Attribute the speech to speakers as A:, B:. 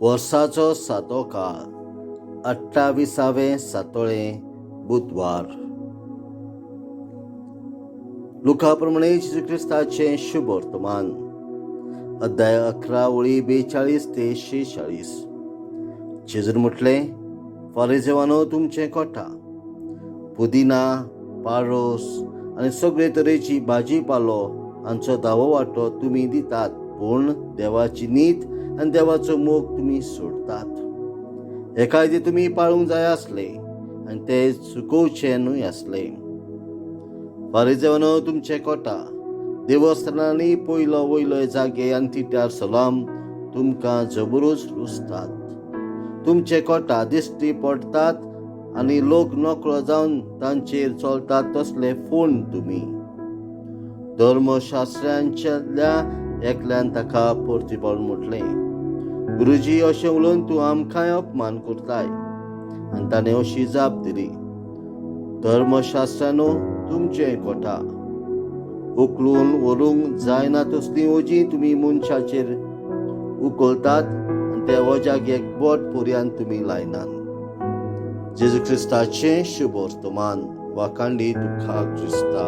A: वर्साचो 7वो काळ 28वें सातोळें बुधवार. लुका प्रमाणे जेजू क्रिस्ताचें शुभ वर्तमान. अध्याय 11 ओळी 42 ते 46. जेजून म्हटलें, फारिजेवानो, तुमचें कोटा पुदिना, पारोस आनी सगळे तरेची भाजी पालो हांचो दावो वांटो तुमी दितात, पूण देवाची नीत आनी देवाचो मोग तुमी सोडतात. हे कायदे तुमी पाळूंक जाय आसले आनी ते चुकोवचे न्हय आसले. फारिजेवानो, तुमचे कोटा देवस्थानांनी पयलो वयले जागे आनी तिट्यार सलाम तुमकां जबरूच रुजतात. तुमचे कोटा दिश्टी पडटात आनी लोक नोकळो जावन तांचेर चलतात तसले फोण तुमी. धर्मशास्त्रांतल्या एकल्यान ताका परतीपळून म्हटलें, गुरुजी, अशें उलोवन तूं आमकांय अपमान करताय. आनी ताणें अशी जाप दिली, धर्मशास्त्रानो, तुमचें कोटा उखलून व्हरूंक जायना तसलीं ओजी तुमी मनशाचेर उखलतात आनी त्या ओजागेक बोट पर्यंत तुमी लायनात. जेजू क्रिस्ताचें शुभ वर्तमान. वाखांडी तुका क्रिस्ता.